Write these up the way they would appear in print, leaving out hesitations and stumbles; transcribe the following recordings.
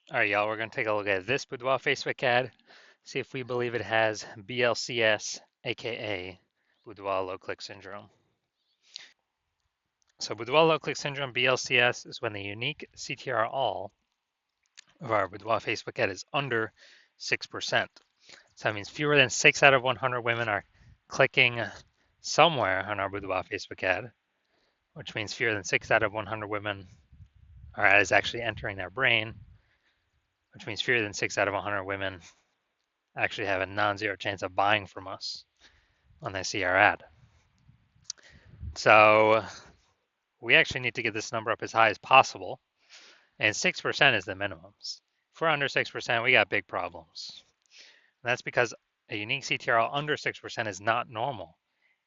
All right, y'all, we're going to take a look at this Boudoir Facebook ad, see if we believe it has BLCS, aka Boudoir low click syndrome. So, Boudoir low click syndrome, BLCS, is when the unique CTR all of our Boudoir Facebook ad is under 6%. So, that means fewer than 6 out of 100 women are clicking somewhere on our Boudoir Facebook ad, which means fewer than 6 out of 100 women, our ad is actually entering their brain, which means fewer than 6 out of 100 women actually have a non-zero chance of buying from us when they see our ad. So we actually need to get this number up as high as possible, and 6% is the minimums. If we're under 6%, we got big problems. And that's because a unique CTRL under 6% is not normal,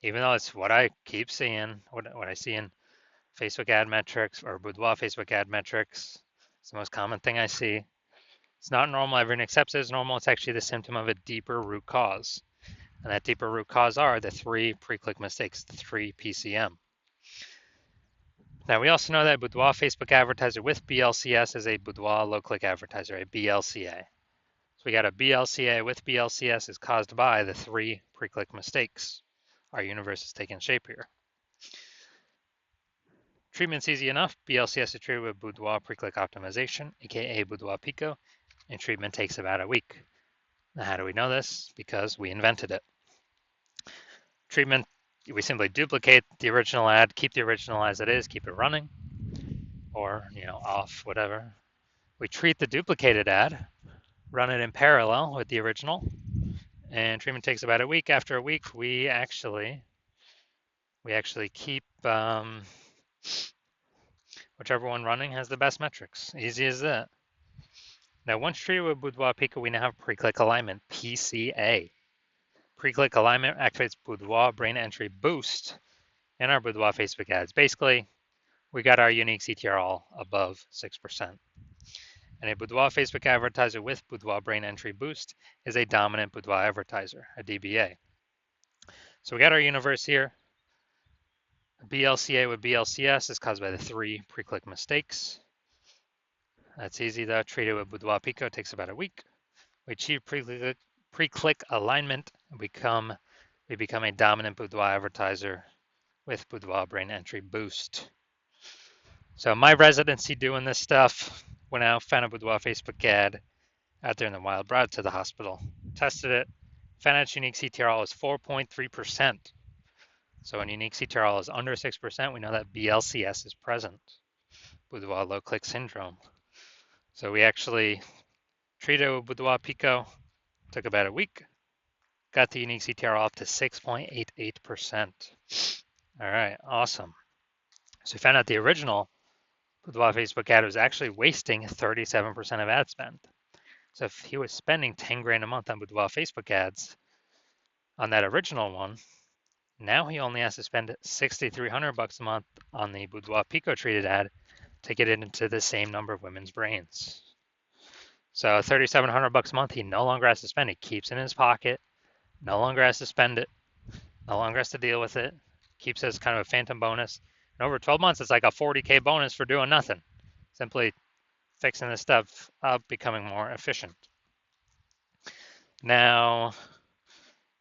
even though it's what I keep seeing, what I see in Facebook ad metrics or Boudoir Facebook ad metrics. It's the most common thing I see. It's not normal. Everyone accepts it as normal. It's actually the symptom of a deeper root cause. And that deeper root cause are the 3 pre-click mistakes, the 3 PCM. Now, we also know that Boudoir Facebook advertiser with BLCS is a Boudoir low-click advertiser, a BLCA. So we got a BLCA with BLCS is caused by the 3 pre-click mistakes. Our universe is taking shape here. Treatment's easy enough. BLCS is treated with Boudoir pre-click optimization, aka Boudoir Pico, and treatment takes about a week. Now, how do we know this? Because we invented it. Treatment, we simply duplicate the original ad, keep the original as it is, keep it running, or off, whatever. We treat the duplicated ad, run it in parallel with the original, and treatment takes about a week. After a week, we actually keep whichever one running has the best metrics. Easy as that. Now, once treated with Boudoir Pico, we now have pre-click alignment, PCA. Pre-click alignment activates Boudoir brain entry boost in our Boudoir Facebook ads. Basically, we got our unique CTR all above 6%. And a Boudoir Facebook advertiser with Boudoir brain entry boost is a dominant Boudoir advertiser, a DBA. So we got our universe here. BLCA with BLCS is caused by the 3 pre-click mistakes. That's easy though. Treated with Boudoir Pico takes about a week. We achieve pre-click alignment and we become a dominant Boudoir advertiser with Boudoir brain entry boost. So my residency doing this stuff, went out, found a Boudoir Facebook ad out there in the wild, brought it to the hospital, tested it, found out its unique CTRL is 4.3%. So when unique CTRL is under 6%, we know that BLCS is present, Boudoir low click syndrome. So we actually treated it with Boudoir Pico, took about a week, got the unique CTRL up to 6.88%. All right, awesome. So we found out the original Boudoir Facebook ad was actually wasting 37% of ad spend. So if he was spending 10 grand a month on Boudoir Facebook ads on that original one, now he only has to spend 6,300 bucks a month on the Boudoir Pico treated ad to get it into the same number of women's brains. So 3,700 bucks a month, he no longer has to spend. He keeps in his pocket, no longer has to spend it, no longer has to deal with it. Keeps it as kind of a phantom bonus. And over 12 months, it's like a 40K bonus for doing nothing. Simply fixing this stuff up, becoming more efficient. Now,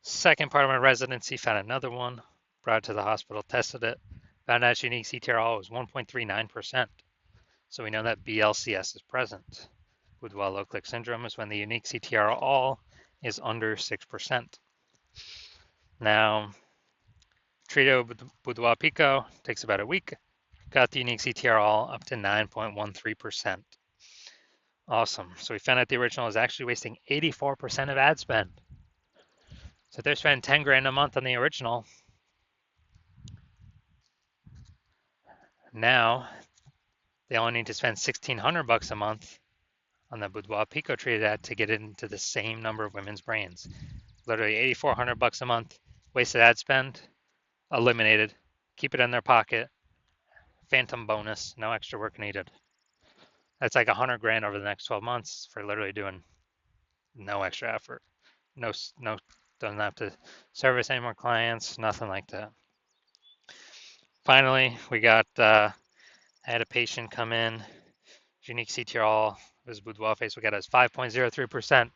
second part of my residency, found another one, brought it to the hospital, tested it, found out its unique CTRL was 1.39%. So we know that BLCS is present. Boudoir low click syndrome is when the unique CTRL all is under 6%. Now, treated with Boudoir Pico takes about a week, got the unique CTRL up to 9.13%. Awesome. So we found out the original is actually wasting 84% of ad spend. So if they're spending 10 grand a month on the original, now they only need to spend 1,600 bucks a month on the Boudoir Pico treated ad to get it into the same number of women's brains. Literally 8,400 bucks a month, wasted ad spend, eliminated. Keep it in their pocket. Phantom bonus, no extra work needed. That's like 100 grand over the next 12 months for literally doing no extra effort. No, doesn't have to service any more clients, nothing like that. Finally, we got, I had a patient come in, unique CTRL This Boudoir Facebook ad has 5.03%.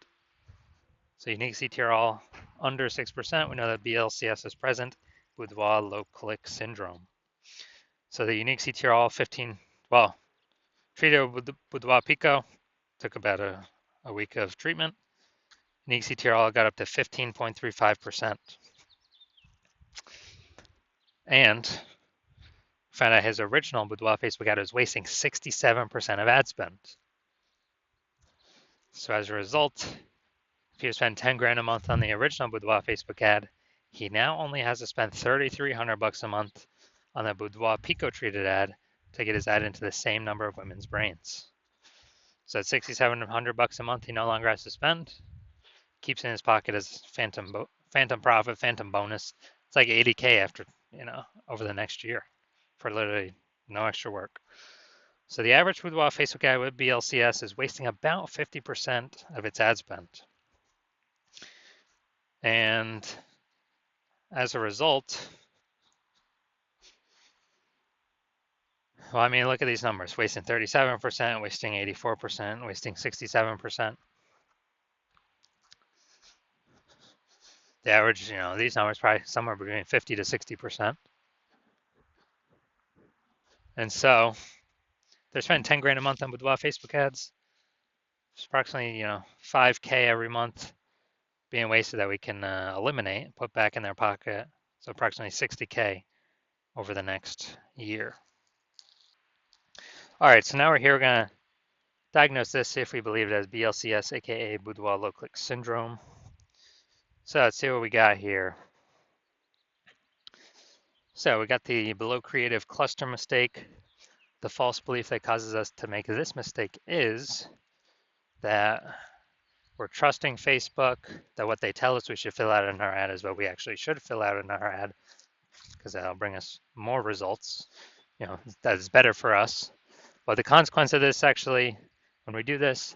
So unique CTR all under 6%. We know that BLCS is present. Boudoir low click syndrome. So the unique CTR all 15, well, treated with the Boudoir Pico, took about a week of treatment. Unique CTR all got up to 15.35%. And found out his original Boudoir Facebook ad was wasting 67% of ad spend. So as a result, if he spent 10 grand a month on the original Boudoir Facebook ad, he now only has to spend $3,300 a month on the Boudoir Pico treated ad to get his ad into the same number of women's brains. So at $6,700 a month, he no longer has to spend. Keeps in his pocket as phantom profit, phantom bonus. It's like 80K after, over the next year for literally no extra work. So the average Boudoir Facebook ad with BLCS is wasting about 50% of its ad spend. And as a result, well, I mean, look at these numbers, wasting 37%, wasting 84%, wasting 67%. The average, these numbers probably somewhere between 50 to 60%. And so they're spending 10 grand a month on Boudoir Facebook ads. It's approximately, 5K every month being wasted that we can eliminate and put back in their pocket. So approximately 60K over the next year. All right, so now we're here. We're going to diagnose this, see if we believe it as BLCS, aka Boudoir low click syndrome. So let's see what we got here. So we got the below creative cluster mistake. The false belief that causes us to make this mistake is that we're trusting Facebook, that what they tell us we should fill out in our ad is what we actually should fill out in our ad, because that'll bring us more results. That is better for us. But the consequence of this, actually, when we do this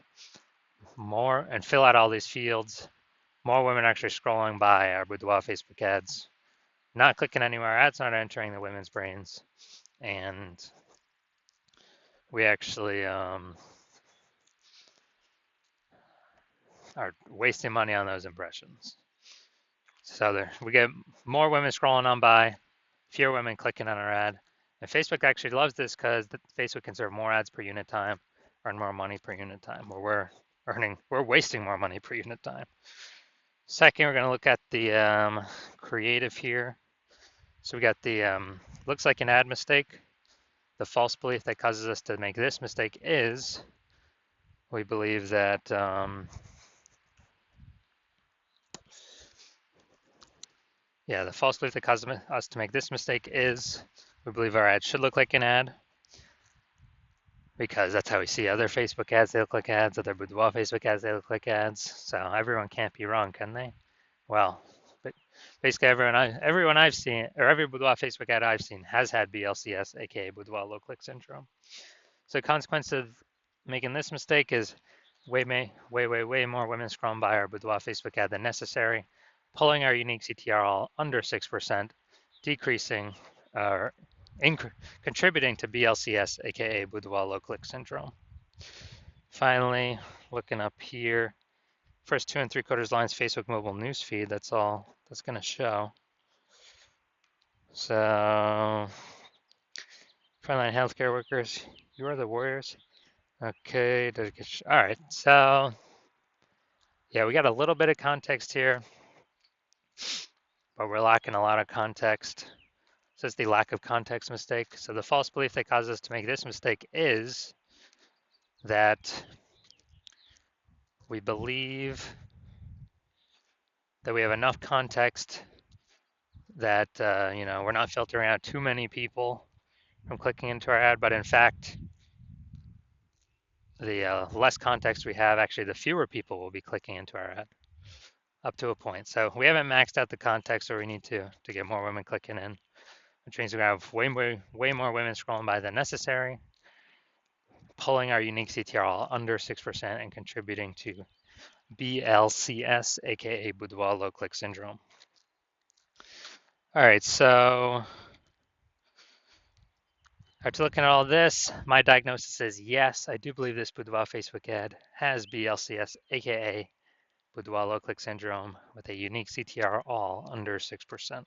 more and fill out all these fields, more women are actually scrolling by our Boudoir Facebook ads, not clicking anywhere, ads not entering the women's brains, and we actually are wasting money on those impressions. So we get more women scrolling on by, fewer women clicking on our ad. And Facebook actually loves this because Facebook can serve more ads per unit time, earn more money per unit time, where we're wasting more money per unit time. Second, we're going to look at the creative here. So we got the looks like an ad mistake. The false belief that causes us to make this mistake is we believe that the false belief that causes us to make this mistake is we believe our ad should look like an ad, because that's how we see other Facebook ads. They look like ads. Other Boudoir Facebook ads, they look like ads. So everyone can't be wrong, can they? Well, but basically everyone I've seen, or every Boudoir Facebook ad I've seen has had BLCS, aka Boudoir low click syndrome. So the consequence of making this mistake is way more women scrolling by our Boudoir Facebook ad than necessary, pulling our unique CTR all under 6%, decreasing or contributing to BLCS, aka Boudoir low click syndrome. Finally, looking up here, first 2 3/4 lines Facebook mobile newsfeed. That's all that's going to show. So, frontline healthcare workers, you are the warriors. Okay, all right. So, yeah, we got a little bit of context here, but we're lacking a lot of context. So it's the lack of context mistake. So the false belief that causes us to make this mistake is that we believe that we have enough context that we're not filtering out too many people from clicking into our ad, but in fact, the less context we have, actually the fewer people will be clicking into our ad up to a point. So we haven't maxed out the context, so we need to get more women clicking in, which means we have way more women scrolling by than necessary, pulling our unique CTR all under 6% and contributing to BLCS, aka Boudoir low click syndrome. All right, so After looking at all this, my diagnosis is yes, I do believe this Boudoir Facebook ad has BLCS, aka Boudoir low click syndrome, with a unique CTR all under 6%.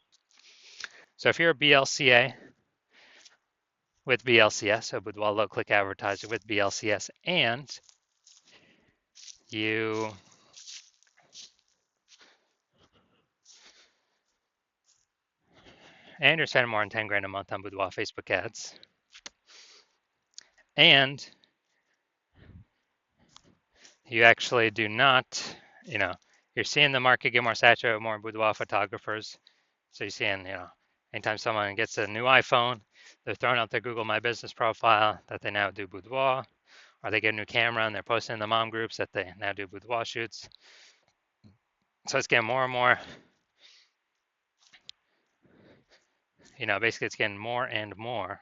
So if you're a BLCA with BLCS, so Boudoir low click advertiser with BLCS, and you you're spending more than 10 grand a month on Boudoir Facebook ads, and you actually do not, you're seeing the market get more saturated with more boudoir photographers. So you're seeing, anytime someone gets a new iPhone, they're throwing out their Google My Business profile that they now do boudoir, or they get a new camera and they're posting in the mom groups that they now do boudoir shoots. So it's getting more and more, basically it's getting more and more.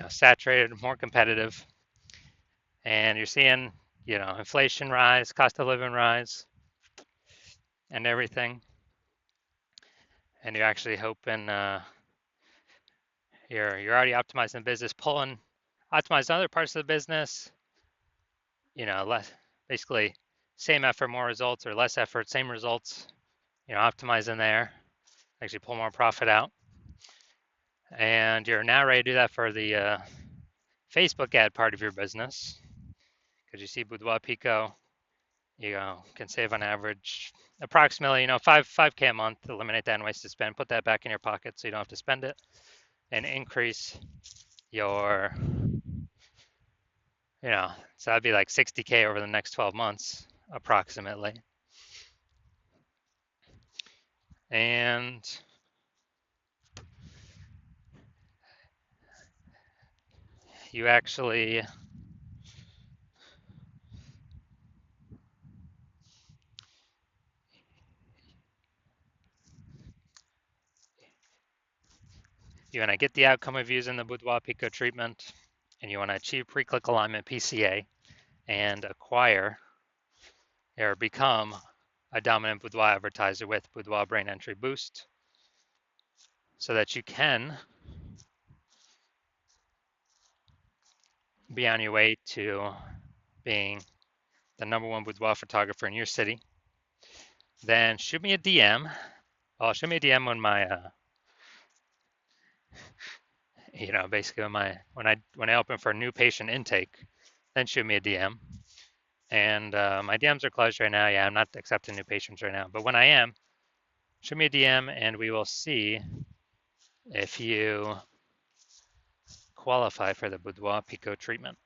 Saturated, more competitive, and you're seeing, inflation rise, cost of living rise, and everything. And you're actually hoping you're already optimizing the business, optimizing other parts of the business. Less, basically same effort, more results, or less effort, same results. Optimizing there, actually pull more profit out, and you're now ready to do that for the Facebook ad part of your business, because you see Boudoir Pico, can save on average approximately, 5K a month. Eliminate that unwasted spend, put that back in your pocket so you don't have to spend it, and increase your, so that'd be like 60K over the next 12 months approximately. And you actually you want to get the outcome of using the Boudoir Pico treatment, and you want to achieve pre-click alignment PCA and acquire or become a dominant Boudoir advertiser with Boudoir Brain Entry Boost, so that you can be on your way to being the #1 boudoir photographer in your city. Then shoot me a DM. Well, shoot me a DM when my basically when I open for a new patient intake, then shoot me a DM. And my DMs are closed right now. Yeah, I'm not accepting new patients right now. But when I am, shoot me a DM and we will see if you qualify for the Boudoir Pico treatment.